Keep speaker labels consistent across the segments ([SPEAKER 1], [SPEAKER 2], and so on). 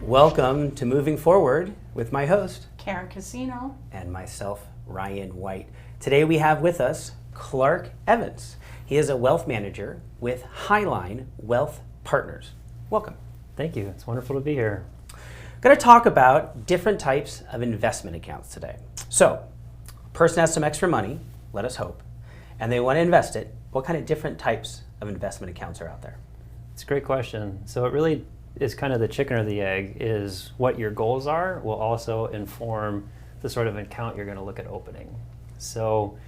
[SPEAKER 1] Welcome to Moving Forward with my host,
[SPEAKER 2] Karen Casino.
[SPEAKER 1] And myself, Ryan White. Today we have with us Clark Evans. He is a wealth manager with Highline Wealth Partners. Welcome.
[SPEAKER 3] Thank you. It's wonderful to be here.
[SPEAKER 1] Going to talk about different types of investment accounts today. So, a person has some extra money, let us hope, and they want to invest it. What kind of different types of investment accounts are out there?
[SPEAKER 3] It's a great question. So it really is kind of the chicken or the egg, is what your goals are will also inform the sort of account you're going to look at opening. So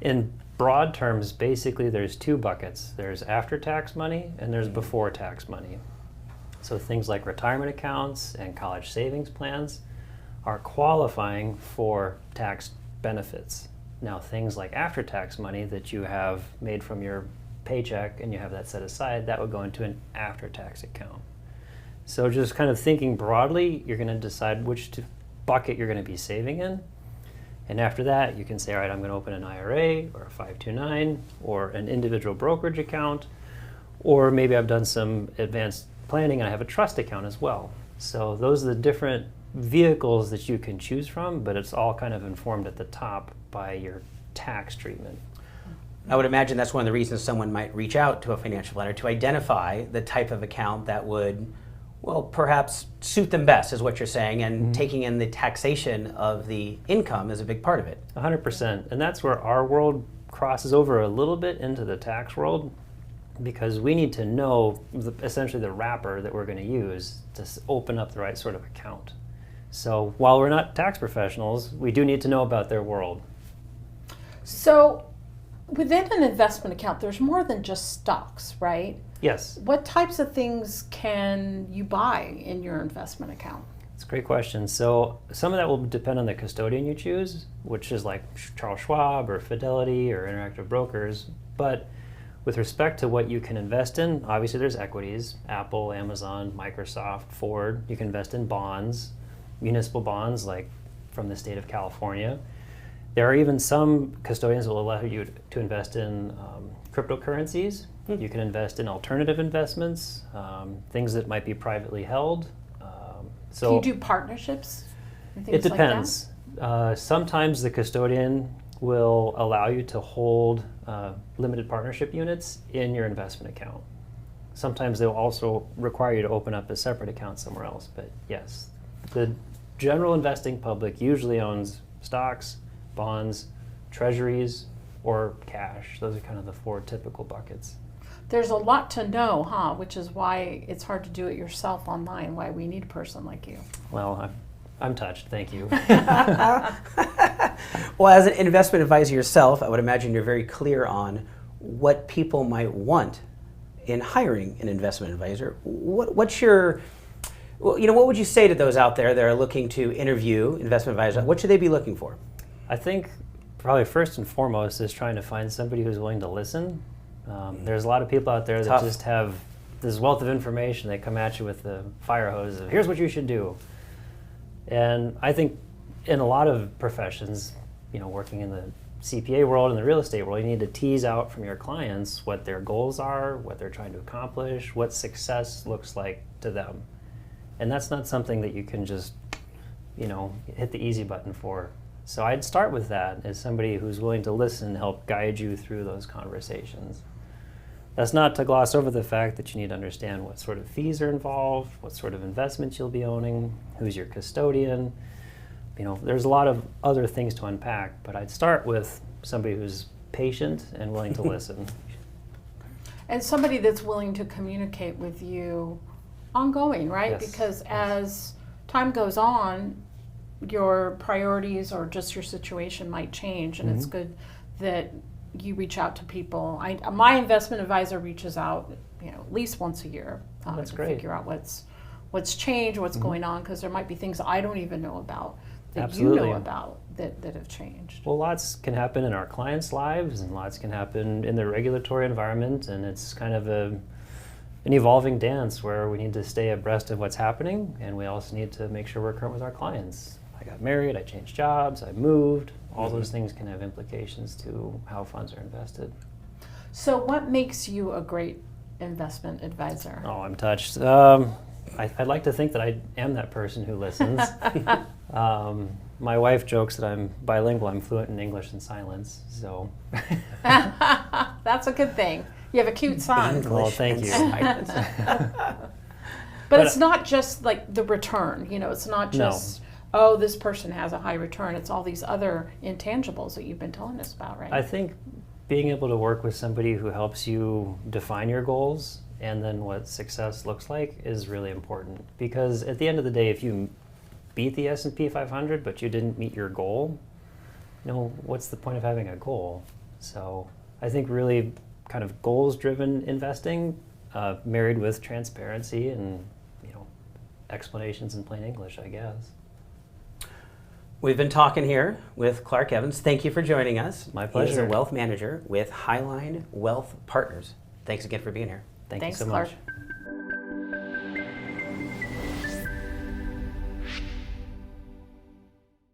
[SPEAKER 3] in broad terms, basically there's two buckets. There's after-tax money and there's before-tax money. So things like retirement accounts and college savings plans are qualifying for tax benefits. Now things like after-tax money that you have made from your paycheck and you have that set aside, that would go into an after-tax account. So just kind of thinking broadly, you're going to decide which bucket you're going to be saving in. And after that, you can say, all right, I'm going to open an IRA or a 529 or an individual brokerage account, or maybe I've done some advanced planning and I have a trust account as well. So those are the different vehicles that you can choose from, but it's all kind of informed at the top by your tax treatment.
[SPEAKER 1] I would imagine that's one of the reasons someone might reach out to a financial planner to identify the type of account that would, well, perhaps suit them best, is what you're saying, and taking in the taxation of the income is a big part of it.
[SPEAKER 3] 100%, and that's where our world crosses over a little bit into the tax world, because we need to know essentially the wrapper that we're going to use to open up the right sort of account. So while we're not tax professionals, we do need to know about their world.
[SPEAKER 2] So within an investment account, there's more than just stocks, right?
[SPEAKER 3] Yes.
[SPEAKER 2] What types of things can you buy in your investment account?
[SPEAKER 3] It's a great question. So some of that will depend on the custodian you choose, which is like Charles Schwab or Fidelity or Interactive Brokers. But with respect to what you can invest in, obviously there's equities, Apple, Amazon, Microsoft, Ford. You can invest in bonds, municipal bonds like from the state of California. There are even some custodians that will allow you to invest in cryptocurrencies. You can invest in alternative investments, things that might be privately held.
[SPEAKER 2] So do you do partnerships and things
[SPEAKER 3] it depends.
[SPEAKER 2] Like that?
[SPEAKER 3] Sometimes the custodian will allow you to hold limited partnership units in your investment account. Sometimes they'll also require you to open up a separate account somewhere else. But yes, the general investing public usually owns stocks, bonds, treasuries, or cash. Those are kind of the four typical buckets.
[SPEAKER 2] There's a lot to know, huh? Which is why it's hard to do it yourself online, why we need a person like you.
[SPEAKER 3] Well, I'm touched. Thank you.
[SPEAKER 1] Well, as an investment advisor yourself, I would imagine you're very clear on what people might want in hiring an investment advisor. What's your, what would you say to those out there that are looking to interview investment advisors? What should they be looking for?
[SPEAKER 3] I think probably first and foremost is trying to find somebody who's willing to listen. There's a lot of people out there that just have this wealth of information. They come at you with the fire hose of, here's what you should do. And I think in a lot of professions, working in the CPA world and the real estate world, you need to tease out from your clients what their goals are, what they're trying to accomplish, what success looks like to them. And that's not something that you can just, hit the easy button for. So I'd start with that as somebody who's willing to listen and help guide you through those conversations. That's not to gloss over the fact that you need to understand what sort of fees are involved, what sort of investments you'll be owning, who's your custodian. There's a lot of other things to unpack, but I'd start with somebody who's patient and willing to listen.
[SPEAKER 2] And somebody that's willing to communicate with you ongoing, right?
[SPEAKER 3] Yes.
[SPEAKER 2] Because as time goes on, your priorities or just your situation might change, and it's good that you reach out to people. My investment advisor reaches out, at least once a year
[SPEAKER 3] That's
[SPEAKER 2] to
[SPEAKER 3] great.
[SPEAKER 2] figure out what's changed, what's going on, because there might be things I don't even know about that
[SPEAKER 3] Absolutely.
[SPEAKER 2] you know about that have changed.
[SPEAKER 3] Well, lots can happen in our clients' lives, and lots can happen in the regulatory environment, and it's kind of an evolving dance where we need to stay abreast of what's happening, and we also need to make sure we're current with our clients. I got married, I changed jobs, I moved. All those things can have implications to how funds are invested.
[SPEAKER 2] So what makes you a great investment advisor?
[SPEAKER 3] Oh, I'm touched. I'd like to think that I am that person who listens. My wife jokes that I'm bilingual. I'm fluent in English and silence. So
[SPEAKER 2] That's a good thing. You have a cute son.
[SPEAKER 1] English
[SPEAKER 3] Well, thank
[SPEAKER 1] and
[SPEAKER 3] you.
[SPEAKER 1] silence.
[SPEAKER 2] But it's not just like the return, it's not just, oh, this person has a high return. It's all these other intangibles that you've been telling us about, right?
[SPEAKER 3] I think being able to work with somebody who helps you define your goals and then what success looks like is really important. Because at the end of the day, if you beat the S&P 500 but you didn't meet your goal, what's the point of having a goal? So I think really kind of goals-driven investing married with transparency and explanations in plain English, I guess.
[SPEAKER 1] We've been talking here with Clark Evans. Thank you for joining us.
[SPEAKER 3] My
[SPEAKER 1] He is a
[SPEAKER 3] pleasure.
[SPEAKER 1] wealth manager with Highline Wealth Partners. Thanks again for being here.
[SPEAKER 3] Thank
[SPEAKER 2] Thanks,
[SPEAKER 3] you so
[SPEAKER 2] Clark.
[SPEAKER 3] much.